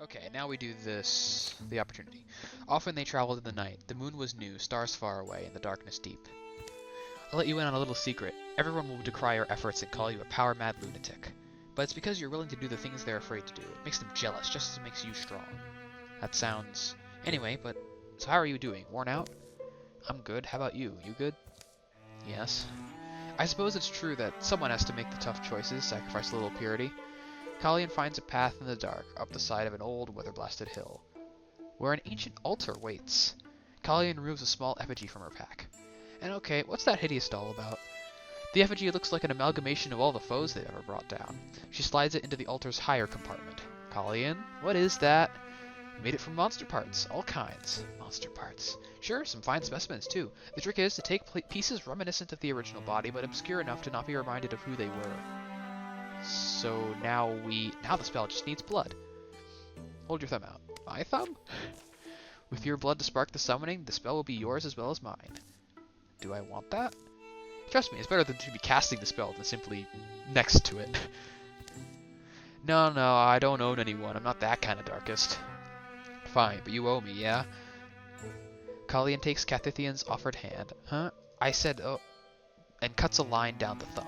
Okay, now we do this. The opportunity. Often they traveled in the night. The moon was new, stars far away, and the darkness deep. I'll let you in on a little secret. Everyone will decry your efforts and call you a power-mad lunatic. But it's because you're willing to do the things they're afraid to do. It makes them jealous, just as it makes you strong. That sounds... Anyway, but... So how are you doing? Worn out? I'm good. How about you? You good? Yes. I suppose it's true that someone has to make the tough choices, sacrifice a little purity. Kalian finds a path in the dark, up the side of an old, weather-blasted hill, where an ancient altar waits. Kalian removes a small effigy from her pack. And okay, what's that hideous doll about? The effigy looks like an amalgamation of all the foes they've ever brought down. She slides it into the altar's higher compartment. Kalian, what is that? Made it from monster parts, all kinds. Monster parts. Sure, some fine specimens too. The trick is to take pieces reminiscent of the original body, but obscure enough to not be reminded of who they were. So now the spell just needs blood. Hold your thumb out. My thumb? With your blood to spark the summoning, the spell will be yours as well as mine. Do I want that? Trust me, it's better than to be casting the spell than simply next to it. No, I don't own anyone. I'm not that kind of darkest. Fine, but you owe me, yeah? Kalian takes Cathithian's offered hand. Huh? I said, oh, and cuts a line down the thumb.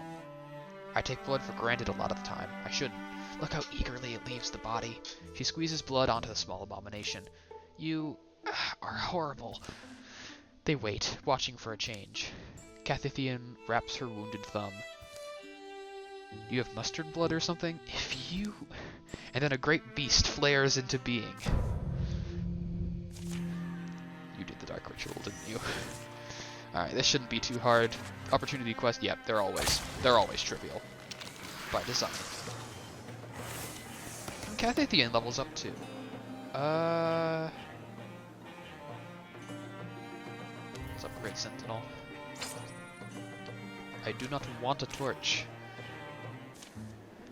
I take blood for granted a lot of the time. I shouldn't. Look how eagerly it leaves the body. She squeezes blood onto the small abomination. You are horrible. They wait, watching for a change. Cathithian wraps her wounded thumb. Do you have mustard blood or something? If you... And then a great beast flares into being. You did the dark ritual, didn't you? Alright, this shouldn't be too hard. Opportunity quest, yep, they're always trivial. By design. And Cathithian levels up too. Let's upgrade Sentinel. I do not want a torch.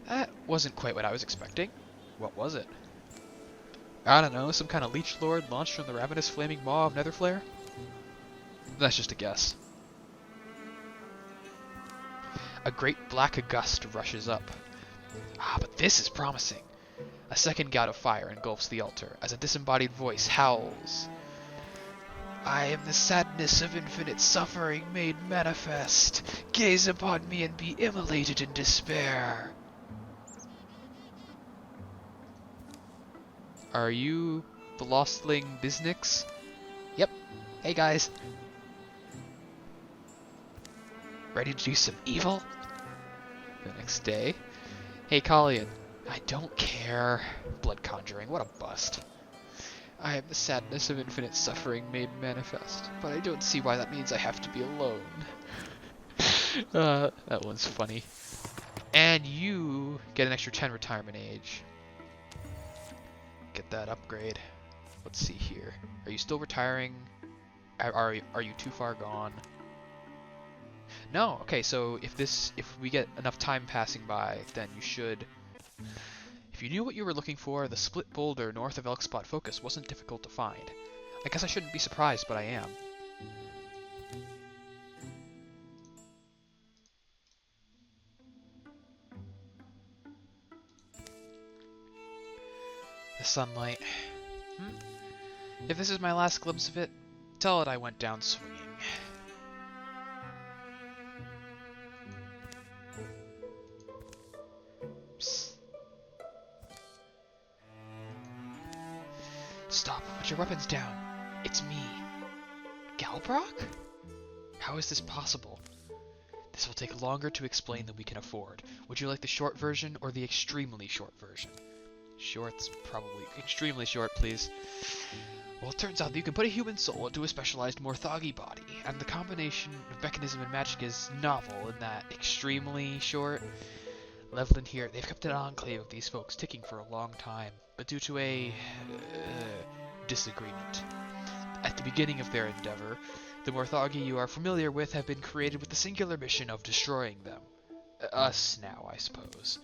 That wasn't quite what I was expecting. What was it? I don't know, some kind of leech lord launched from the ravenous flaming maw of Netherflare? That's just a guess. A great black gust rushes up. Ah, but this is promising. A second gout of fire engulfs the altar, as a disembodied voice howls. I am the sadness of infinite suffering made manifest. Gaze upon me and be immolated in despair. Are you the Lostling Biznix? Yep. Hey guys. Ready to do some evil? The next day. Hey Kalian. I don't care. Blood conjuring, what a bust. I am the sadness of infinite suffering made manifest, but I don't see why that means I have to be alone. That one's funny. And you get an extra 10 retirement age. Get that upgrade. Let's see here. Are you still retiring? Are you too far gone? No. Okay, so if we get enough time passing by, then you should. If you knew what you were looking for, the split boulder north of Elkspot Focus wasn't difficult to find. I guess I shouldn't be surprised, but I am. The sunlight. If this is my last glimpse of it, tell it I went down swinging. Psst. Stop, put your weapons down. It's me. Galbrock? How is this possible? This will take longer to explain than we can afford. Would you like the short version or the extremely short version? Short's probably extremely short, please. Well, it turns out that you can put a human soul into a specialized Morthagi body, and the combination of mechanism and magic is novel in that extremely short. Levlin here, they've kept an enclave of these folks ticking for a long time, but due to a disagreement. At the beginning of their endeavor, the Morthagi you are familiar with have been created with the singular mission of destroying them. Us now, I suppose.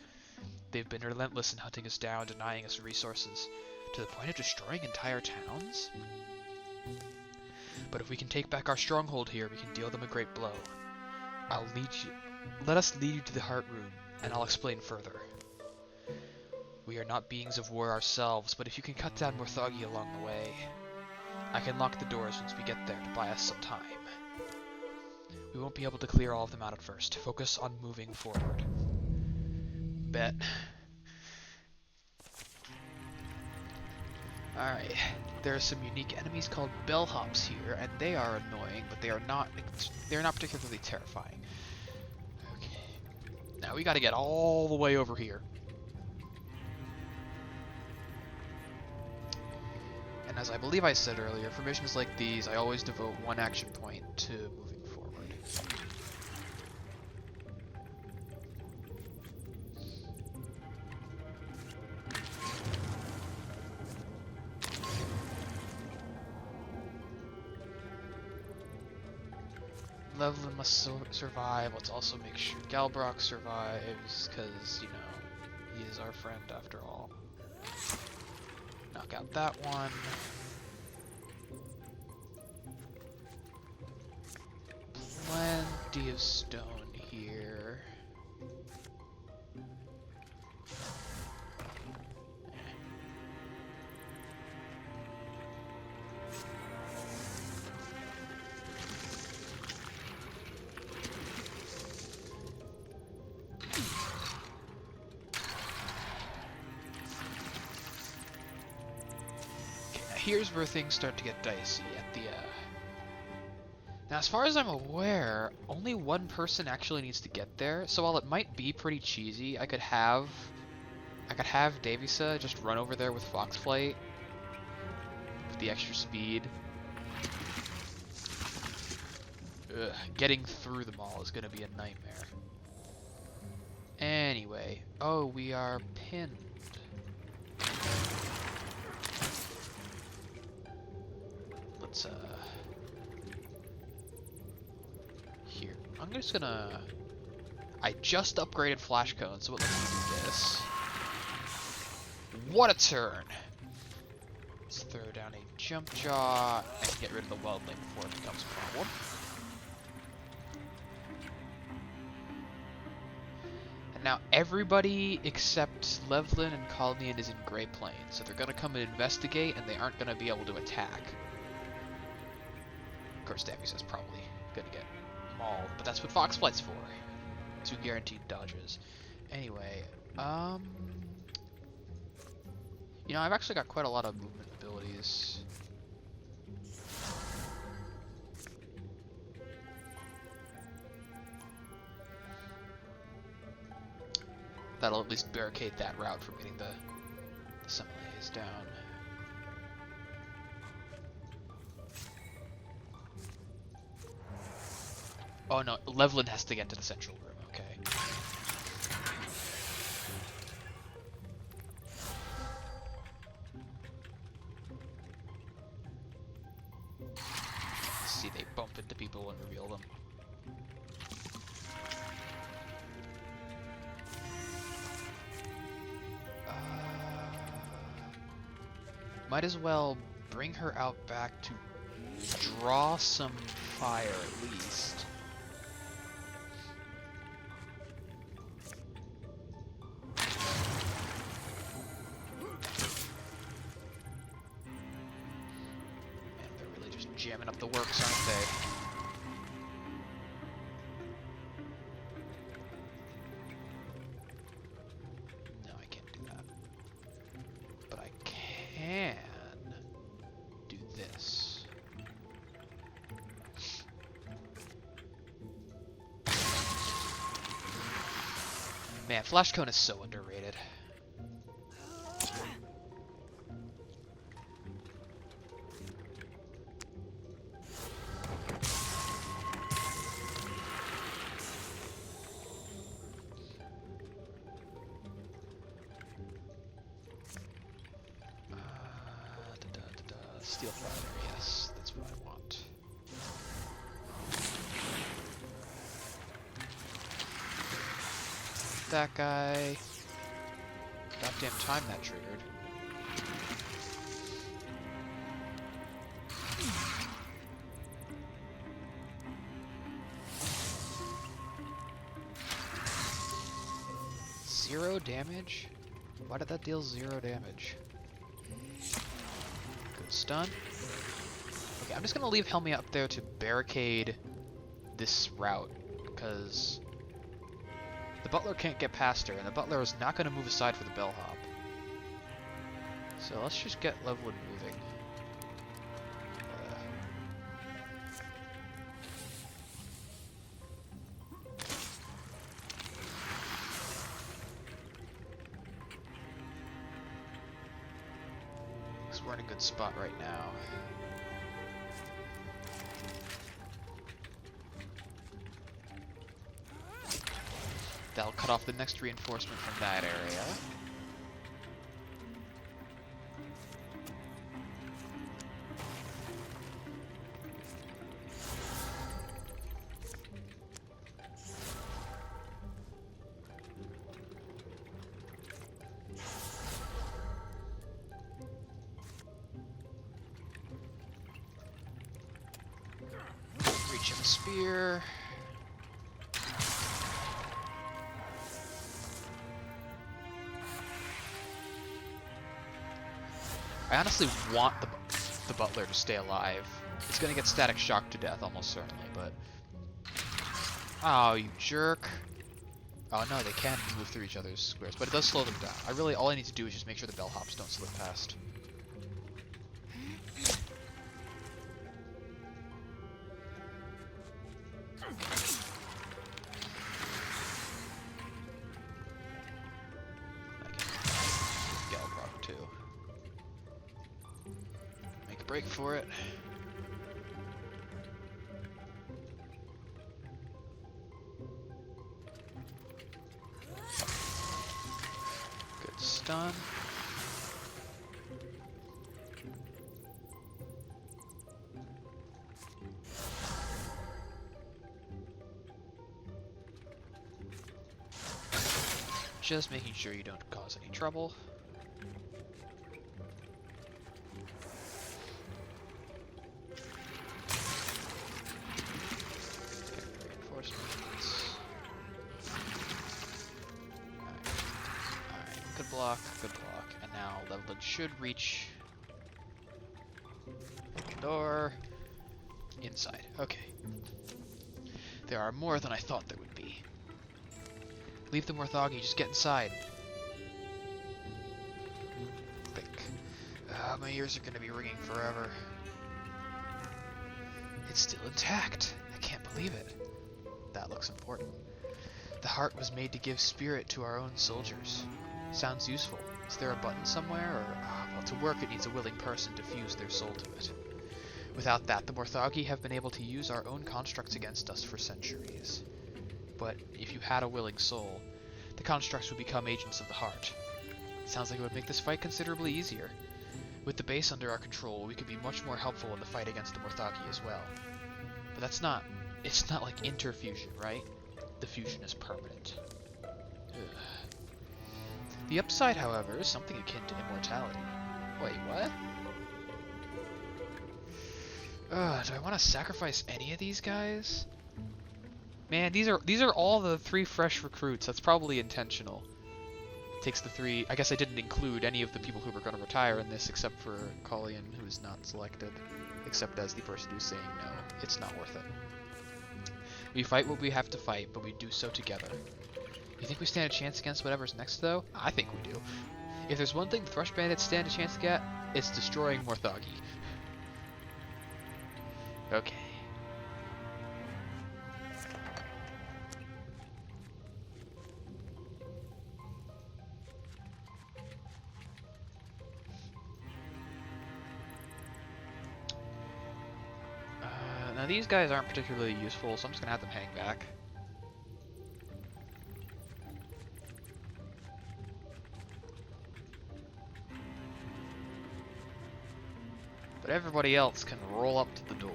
They've been relentless in hunting us down, denying us resources, to the point of destroying entire towns? But if we can take back our stronghold here, we can deal them a great blow. Let us lead you to the Heart Room, and I'll explain further. We are not beings of war ourselves, but if you can cut down Morthagi along the way, I can lock the doors once we get there to buy us some time. We won't be able to clear all of them out at first. Focus on moving forward. Bet. Alright, there are some unique enemies called bellhops here, and they are annoying, but they're not particularly terrifying. Okay. Now we gotta get all the way over here. And as I believe I said earlier, for missions like these, I always devote one action point to moving forward. Levlin must survive. Let's also make sure Galbrock survives, because, you know, he is our friend after all. Knock out that one. Plenty of stone here. Here's where things start to get dicey at the Now, as far as I'm aware, only one person actually needs to get there, so while it might be pretty cheesy, I could have Davisa just run over there with Foxflight with the extra speed. Ugh, getting through them all is gonna be a nightmare. Anyway, oh, we are pinned. Let's, here. I'm just gonna... I just upgraded Flash Cone, so it lets me do this. What a turn! Let's throw down a Jump Jaw and get rid of the Weldling before it becomes a problem. And now everybody except Levlin and Kalnian is in Grey Plains, so they're gonna come and investigate, and they aren't gonna be able to attack. Of course, Davies is probably gonna get mauled, but that's what Foxflight's for. 2 guaranteed dodges. Anyway, you know, I've actually got quite a lot of movement abilities. That'll at least barricade that route from getting the Semilays down. Oh no, Levlin has to get to the central room, okay. See, they bump into people and reveal them. Might as well bring her out back to draw some fire at least. Jamming up the works, aren't they? No, I can't do that. But I can do this. Man, Flash Cone is so underrated. Steel fighter, yes, that's what I want. That guy. Goddamn time that triggered. Zero damage? Why did that deal 0 damage? Good stun. Okay, I'm just gonna leave Helmia up there to barricade this route, because the butler can't get past her, and the butler is not gonna move aside for the bellhop. So let's just get Lovewood moving. Because we're in a good spot right now. That'll cut off the next reinforcement from that area. Reach him a spear. I honestly want the butler to stay alive. He's gonna get static shocked to death almost certainly, but... Oh, you jerk. Oh no, they can move through each other's squares, but it does slow them down. All I need to do is just make sure the bellhops don't slip past. Break for it. Good stun. Just making sure you don't cause any trouble. Good block, and now Lovewood should reach the door. Inside. Okay. There are more than I thought there would be. Leave the Morthagi, just get inside. Think. My ears are gonna be ringing forever. It's still intact. I can't believe it. That looks important. The heart was made to give spirit to our own soldiers. Sounds useful. Is there a button somewhere, or... well, to work it needs a willing person to fuse their soul to it. Without that, the Morthagi have been able to use our own constructs against us for centuries. But if you had a willing soul, the constructs would become agents of the heart. Sounds like it would make this fight considerably easier. With the base under our control, we could be much more helpful in the fight against the Morthagi as well. But that's not... it's not like interfusion, right? The fusion is permanent. Ugh. The upside, however, is something akin to immortality. Wait, what? Do I want to sacrifice any of these guys? Man, these are all the 3 fresh recruits. That's probably intentional. Takes the 3... I guess I didn't include any of the people who were going to retire in this, except for Collian, who is not selected. Except as the person who's saying no, it's not worth it. We fight what we have to fight, but we do so together. You think we stand a chance against whatever's next, though? I think we do. If there's one thing the Thrush Bandits stand a chance to get, it's destroying Morthagi. Okay. Now these guys aren't particularly useful, so I'm just gonna have them hang back. But everybody else can roll up to the door,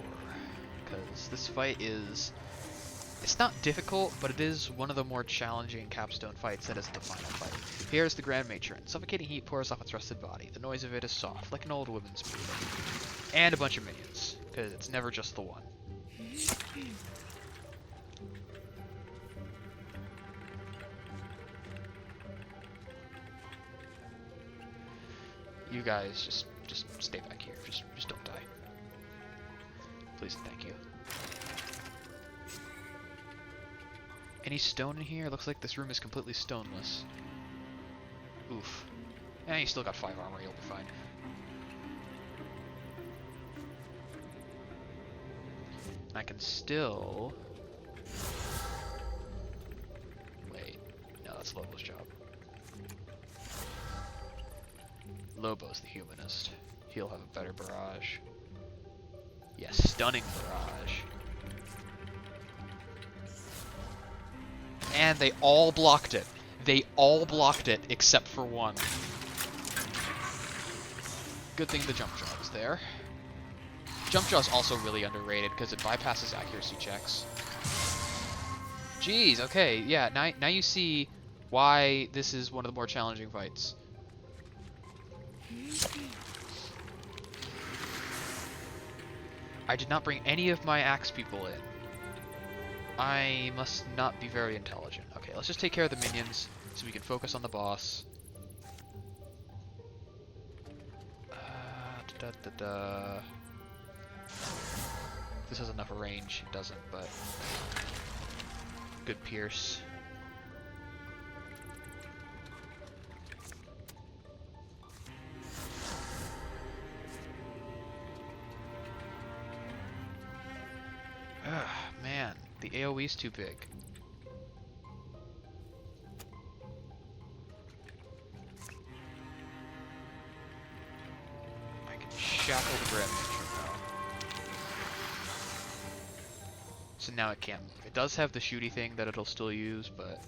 because this fight is... it's not difficult, but it is one of the more challenging capstone fights that isn't the final fight. Here's the Grand Matron. Suffocating heat pours off its rusted body. The noise of it is soft, like an old woman's breathing. And a bunch of minions, because it's never just the one. You guys just stay back here. Just don't die. Please and thank you. Any stone in here? Looks like this room is completely stoneless. Oof. You still got 5 armor, you'll be fine. I can still... Wait. No, that's Lobo's job. Lobo's the humanist. He'll have a better barrage. Yes, stunning barrage. And they all blocked it. They all blocked it except for one. Good thing the jump jaw is there. Jump jaw is also really underrated because it bypasses accuracy checks. Jeez, okay, yeah, now you see why this is one of the more challenging fights. I did not bring any of my axe people in. I must not be very intelligent. Okay, let's just take care of the minions so we can focus on the boss. This has enough range. It doesn't, but good pierce. Man, the AoE's too big. I can shackle the Grand Matron now. So now it can't move. It does have the shooty thing that it'll still use, but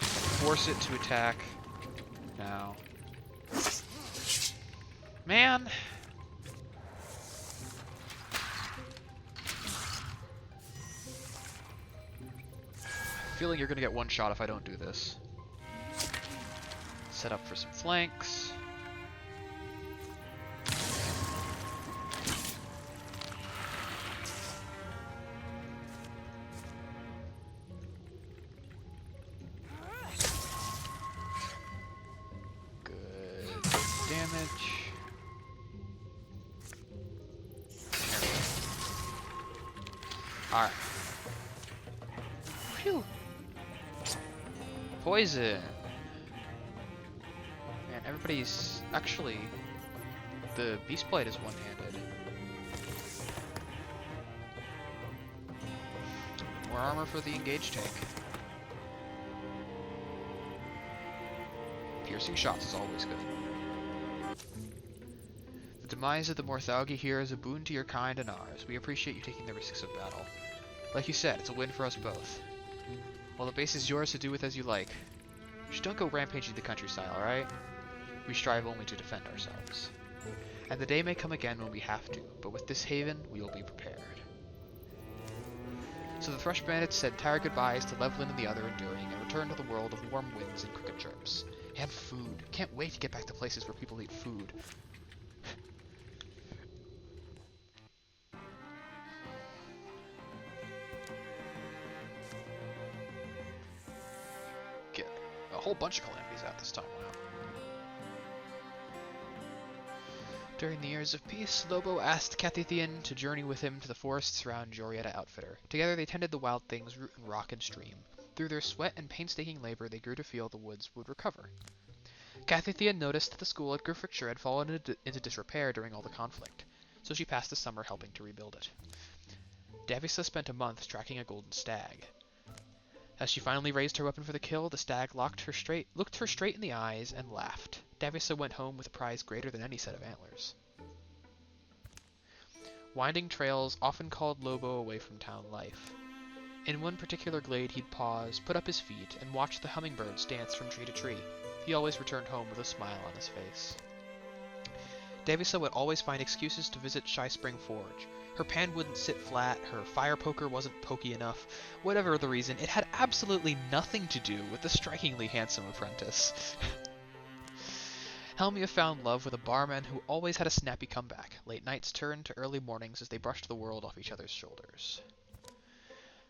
force it to attack now. Man! Feeling you're gonna get one shot if I don't do this. Set up for some flanks. Good damage. Alright. Phew. Poison. Man, everybody's... Actually, the Beastblade is one-handed. More armor for the engaged tank. Piercing shots is always good. The demise of the Morthaugi here is a boon to your kind and ours. We appreciate you taking the risks of battle. Like you said, it's a win for us both. Well, the base is yours to do with as you like. Just don't go rampaging the countryside, alright? We strive only to defend ourselves. And the day may come again when we have to, but with this haven, we will be prepared. So the Thrush Bandits said tired goodbyes to Levlin and the other Enduring, and returned to the world of warm winds and cricket chirps. And food. Can't wait to get back to places where people eat food. A whole bunch of calamities out this time, wow. During the years of peace, Lobo asked Cathithian to journey with him to the forests around Jorietta Outfitter. Together they tended the wild things root and rock and stream. Through their sweat and painstaking labor, they grew to feel the woods would recover. Cathithian noticed that the school at Griffithshire had fallen into disrepair during all the conflict, so she passed the summer helping to rebuild it. Davisa spent a month tracking a golden stag. As she finally raised her weapon for the kill, the stag looked her straight in the eyes and laughed. Davisa went home with a prize greater than any set of antlers. Winding trails often called Lobo away from town life. In one particular glade he'd pause, put up his feet, and watch the hummingbirds dance from tree to tree. He always returned home with a smile on his face. Davisa would always find excuses to visit Shy Spring Forge. Her pan wouldn't sit flat, her fire poker wasn't pokey enough. Whatever the reason, it had absolutely nothing to do with the strikingly handsome apprentice. Helmia found love with a barman who always had a snappy comeback. Late nights turned to early mornings as they brushed the world off each other's shoulders.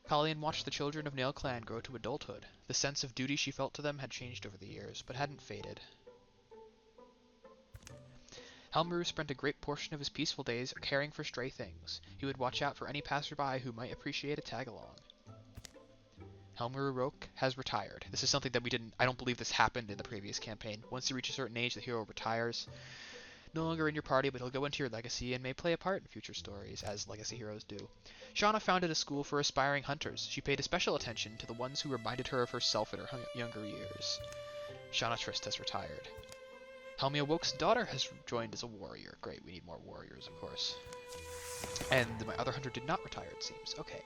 Colleen watched the children of Nail Clan grow to adulthood. The sense of duty she felt to them had changed over the years, but hadn't faded. Helmaru spent a great portion of his peaceful days caring for stray things. He would watch out for any passerby who might appreciate a tag-along. Helmaru Roke has retired. This is something that I don't believe this happened in the previous campaign. Once you reach a certain age, the hero retires. No longer in your party, but he'll go into your legacy and may play a part in future stories, as legacy heroes do. Shauna founded a school for aspiring hunters. She paid especial attention to the ones who reminded her of herself in her younger years. Shauna Trist has retired. Helmia Woke's daughter has joined as a warrior. Great, we need more warriors, of course. And my other hunter did not retire, it seems. Okay,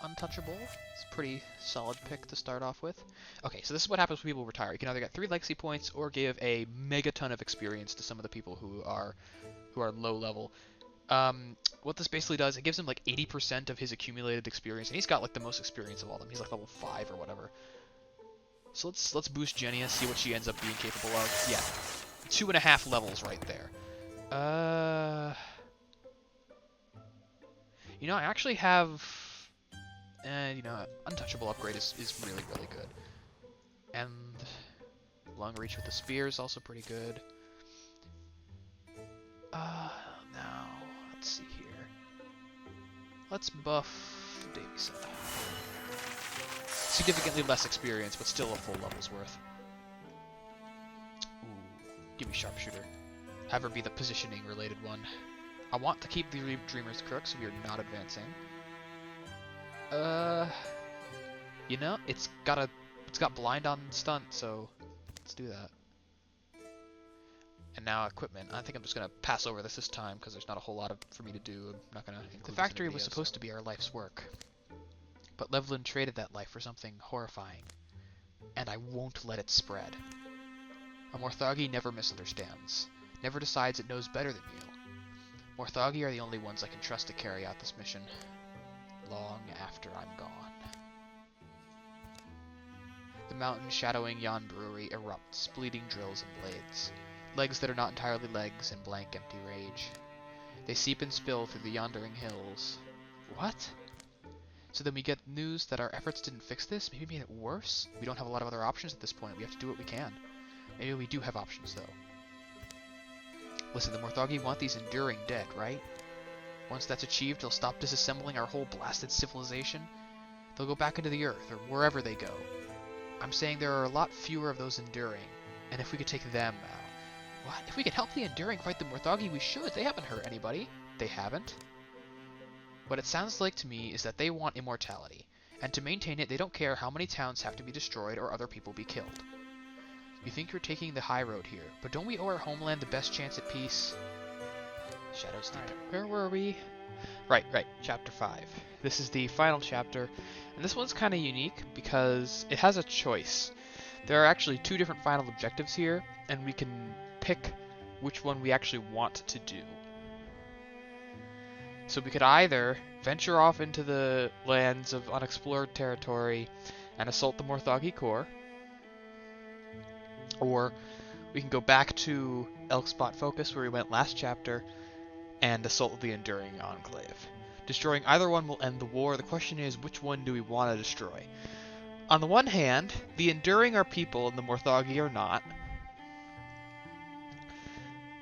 Untouchable. It's a pretty solid pick to start off with. Okay, so this is what happens when people retire. You can either get 3 legacy points or give a megaton of experience to some of the people who are low level. What this basically does, it gives him like 80% of his accumulated experience, and he's got like the most experience of all of them. He's like level 5 or whatever. So let's boost Genia, see what she ends up being capable of. Yeah, 2.5 levels right there. You know, I actually have, Untouchable upgrade is really, really good. And Long Reach with the Spear is also pretty good. Now, let's see here. Let's buff Davison. Significantly less experience, but still a full level's worth. Ooh, give me Sharpshooter. Have her be the positioning related one. I want to keep the Dreamer's Crook, so we are not advancing. It's got blind on stunt, so let's do that. And now equipment. I think I'm just gonna pass over this time because there's not a whole lot for me to do. I'm not gonna include. The factory was supposed to be our life's work, but Levlin traded that life for something horrifying, and I won't let it spread. A Morthagi never misunderstands, never decides it knows better than you. Morthagi are the only ones I can trust to carry out this mission, long after I'm gone. The mountain shadowing yon brewery erupts, bleeding drills and blades. Legs that are not entirely legs in blank empty rage. They seep and spill through the yondering hills. What? So then we get news that our efforts didn't fix this? Maybe made it worse? We don't have a lot of other options at this point. We have to do what we can. Maybe we do have options, though. Listen, the Morthagi want these Enduring dead, right? Once that's achieved, they'll stop disassembling our whole blasted civilization. They'll go back into the Earth, or wherever they go. I'm saying there are a lot fewer of those Enduring, and if we could take them out... What? If we could help the Enduring fight the Morthagi, we should. They haven't hurt anybody. They haven't. What it sounds like to me is that they want immortality, and to maintain it, they don't care how many towns have to be destroyed or other people be killed. You think you're taking the high road here, but don't we owe our homeland the best chance at peace? Shadows Deep. Where were we? Right, chapter 5. This is the final chapter, and this one's kind of unique because it has a choice. There are actually 2 different final objectives here, and we can pick which one we actually want to do. So we could either venture off into the lands of unexplored territory and assault the Morthagi core, or we can go back to Elkspot Focus where we went last chapter and assault the Enduring Enclave. Destroying either one will end the war. The question is, which one do we want to destroy? On the one hand, the Enduring are people and the Morthagi are not.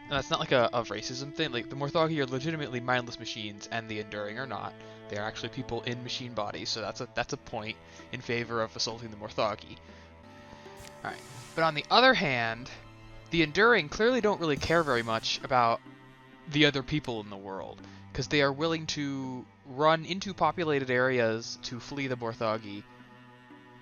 And that's not like a racism thing. Like, the Morthagi are legitimately mindless machines and the Enduring are not. They are actually people in machine bodies, so that's a point in favor of assaulting the Morthagi. Alright. But on the other hand, the Enduring clearly don't really care very much about the other people in the world, because they are willing to run into populated areas to flee the Morthagi.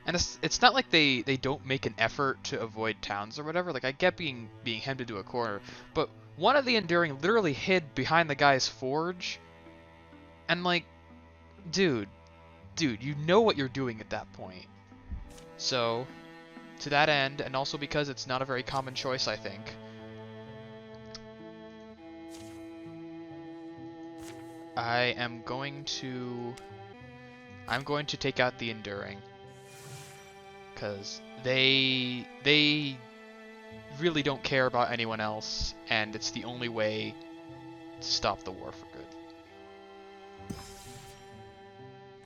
And it's not like they don't make an effort to avoid towns or whatever. Like, I get being hemmed into a corner, but one of the Enduring literally hid behind the guy's forge, and like, dude, you know what you're doing at that point. So, to that end, and also because it's not a very common choice, I think, I'm going to take out the Enduring, because they really don't care about anyone else, and it's the only way to stop the war for good.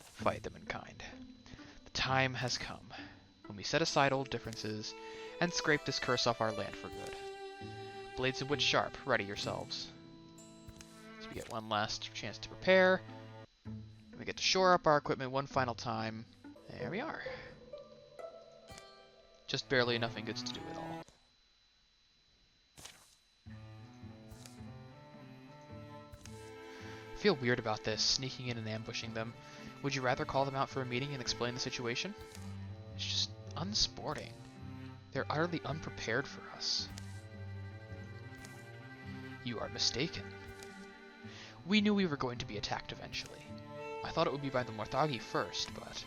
Fight them in kind. The time has come when we set aside old differences and scrape this curse off our land for good. Blades of Witch sharp, ready yourselves. So we get one last chance to prepare. We get to shore up our equipment one final time. There we are. Just barely enough ingots to do it all. I feel weird about this, sneaking in and ambushing them. Would you rather call them out for a meeting and explain the situation? It's just unsporting. They're utterly unprepared for us. You are mistaken. We knew we were going to be attacked eventually. I thought it would be by the Morthagi first, but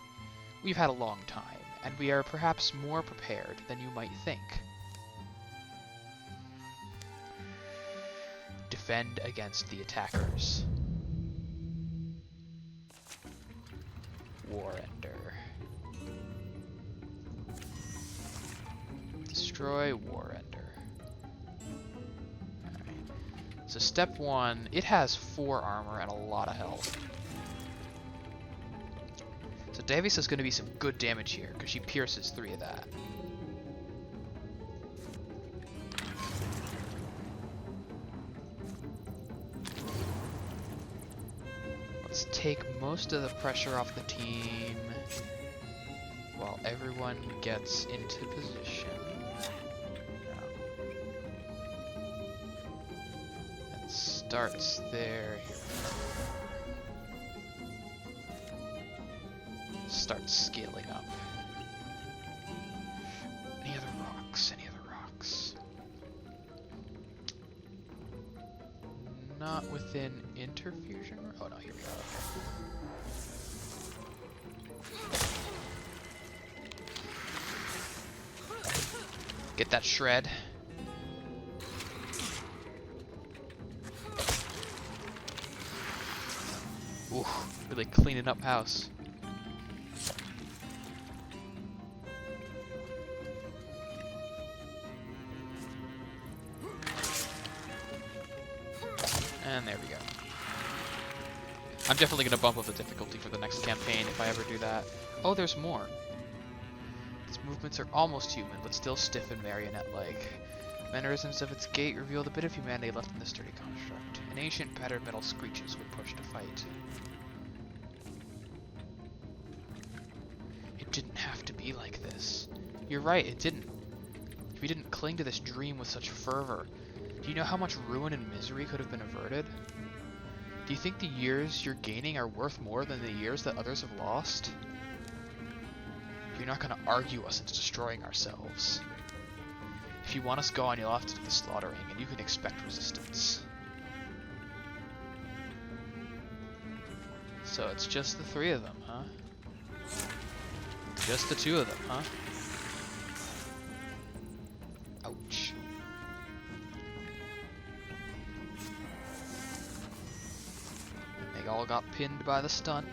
we've had a long time, and we are perhaps more prepared than you might think. Defend against the attackers. Warrender. Destroy Warrender. Alright. So step 1, it has 4 armor and a lot of health. So Davies is going to be some good damage here, because she pierces 3 of that. Let's take most of the pressure off the team while everyone gets into position. And starts there. Starts scaling up. Any other rocks? Any other rocks? Not within interfusion. Oh no, here we go. Okay. Get that shred. Ooh, really cleaning up house. And there we go. I'm definitely going to bump up the difficulty for the next campaign if I ever do that. Oh, there's more. Its movements are almost human, but still stiff and marionette-like. Mannerisms of its gait reveal the bit of humanity left in the sturdy construct. An ancient battered metal screeches when pushed to fight. It didn't have to be like this. You're right, it didn't. We didn't cling to this dream with such fervor. Do you know how much ruin and misery could have been averted? Do you think the years you're gaining are worth more than the years that others have lost? You're not going to argue us into destroying ourselves. If you want us gone, you'll have to do the slaughtering, and you can expect resistance. So it's just the 3 of them, huh? Just the 2 of them, huh? Ouch. They all got pinned by the stunt.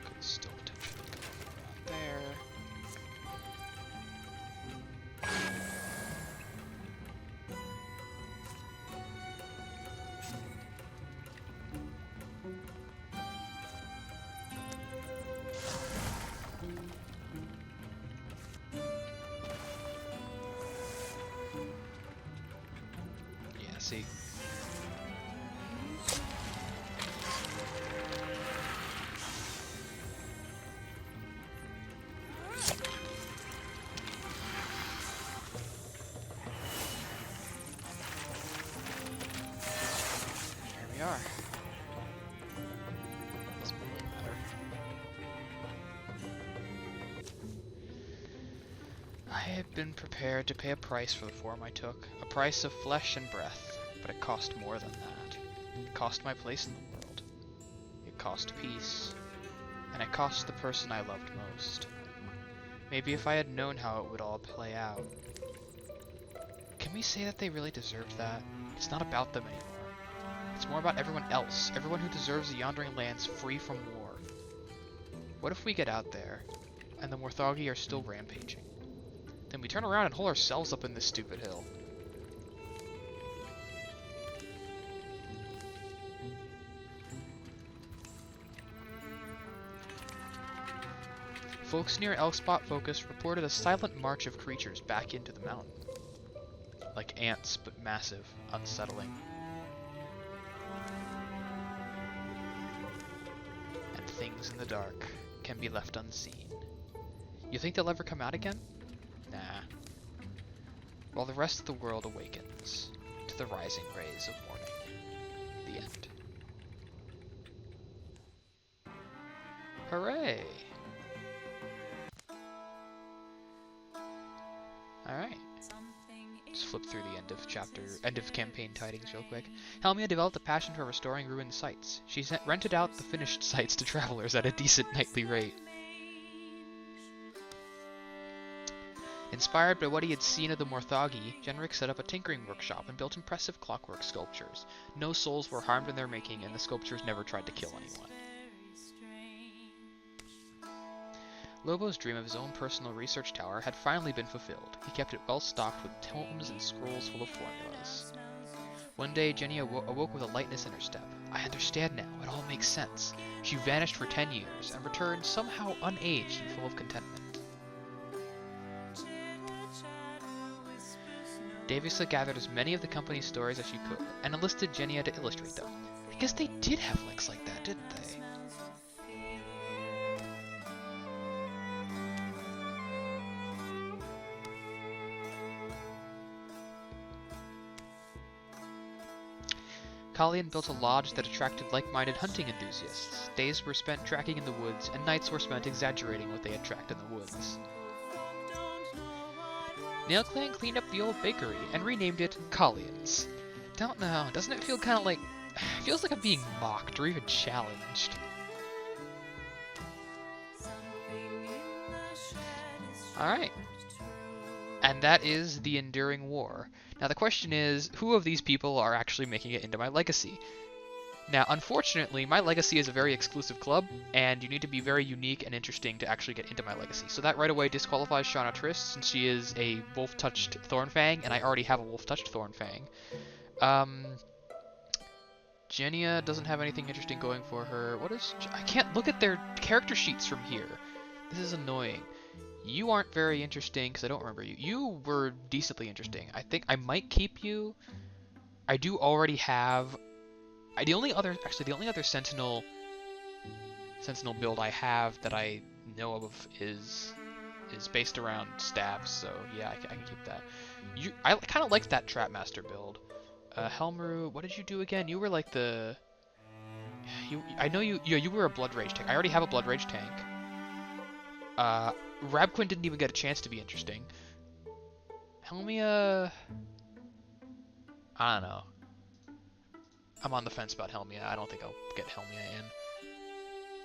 Could still potentially go around there. Yeah, see. Here we are. Doesn't really matter. I had been prepared to pay a price for the form I took, a price of flesh and breath, but it cost more than that. It cost my place in the world. It cost peace, and it cost the person I loved most. Maybe if I had known how it would all play out. Can we say that they really deserved that? It's not about them anymore. It's more about everyone else, everyone who deserves the Yondering Lands free from war. What if we get out there, and the Morthagi are still rampaging? Then we turn around and hole ourselves up in this stupid hill. Folks near Elkspot Focus reported a silent march of creatures back into the mountain. Like ants, but massive, unsettling. And things in the dark can be left unseen. You think they'll ever come out again? Nah. While the rest of the world awakens to the rising rays of morning. The end. Hooray! Alright. Just flip through the end of campaign tidings real quick. Helmia developed a passion for restoring ruined sites. She rented out the finished sites to travelers at a decent nightly rate. Inspired by what he had seen of the Morthagi, Genric set up a tinkering workshop and built impressive clockwork sculptures. No souls were harmed in their making, and the sculptures never tried to kill anyone. Lobo's dream of his own personal research tower had finally been fulfilled. He kept it well stocked with tomes and scrolls full of formulas. One day, Jenny awoke with a lightness in her step. I understand now. It all makes sense. She vanished for 10 years and returned somehow unaged and full of contentment. Davisa gathered as many of the company's stories as she could and enlisted Genia to illustrate them. I guess they did have links like that, didn't they? Kalian built a lodge that attracted like-minded hunting enthusiasts. Days were spent tracking in the woods, and nights were spent exaggerating what they had tracked in the woods. NailClan cleaned up the old bakery and renamed it Kalian's. Don't know, doesn't it feel kind of like... feels like I'm being mocked or even challenged. Alright. And that is the Enduring War. Now the question is, who of these people are actually making it into my legacy? Now, unfortunately, my legacy is a very exclusive club, and you need to be very unique and interesting to actually get into my legacy. So that right away disqualifies Shauna Trist, since she is a wolf-touched Thornfang, and I already have a wolf-touched Thornfang. Genia doesn't have anything interesting going for her. What is... I can't look at their character sheets from here. This is annoying. You aren't very interesting, because I don't remember you. You were decently interesting. I think I might keep you. I do already have... the only other Sentinel build I have that I know of is based around stabs, so yeah, I can keep that. I kind of liked that Trapmaster build. Helmru, what did you do again? You were like the... I know you were a Blood Rage tank. I already have a Blood Rage tank. Rabquin didn't even get a chance to be interesting. Helmia... I don't know. I'm on the fence about Helmia. I don't think I'll get Helmia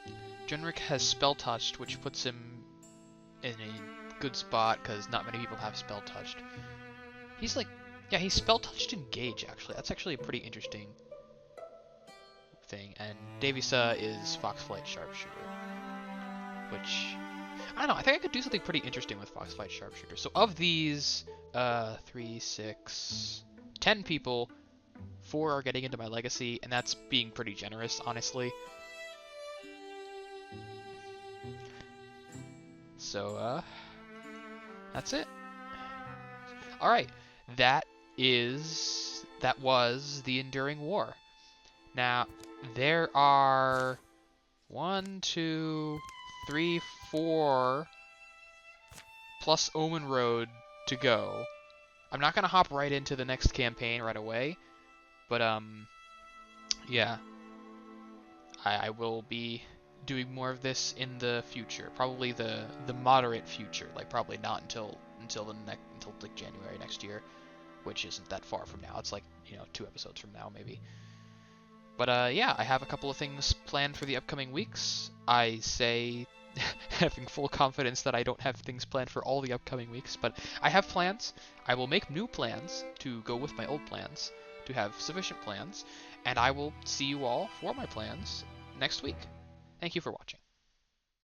in. Genric has Spell Touched, which puts him in a good spot, because not many people have Spell Touched. He's like... yeah, he's Spell Touched Engage, actually. That's actually a pretty interesting thing. And Davisa is Foxflight Sharpshooter, which... I don't know, I think I could do something pretty interesting with Foxflight Sharpshooter. So of these, 3, 6, 10 people, 4 are getting into my legacy, and that's being pretty generous, honestly. So, that's it. Alright, that was the Enduring War. Now, there are 1, 2, 3, 4 plus Omen Road to go. I'm not gonna hop right into the next campaign right away, but yeah, I will be doing more of this in the future, probably the moderate future, like probably not until like January next year, which isn't that far from now. It's like 2 episodes from now maybe. But yeah, I have a couple of things planned for the upcoming weeks. I say having full confidence that I don't have things planned for all the upcoming weeks, but I have plans. I will make new plans to go with my old plans, to have sufficient plans, and I will see you all for my plans next week. Thank you for watching.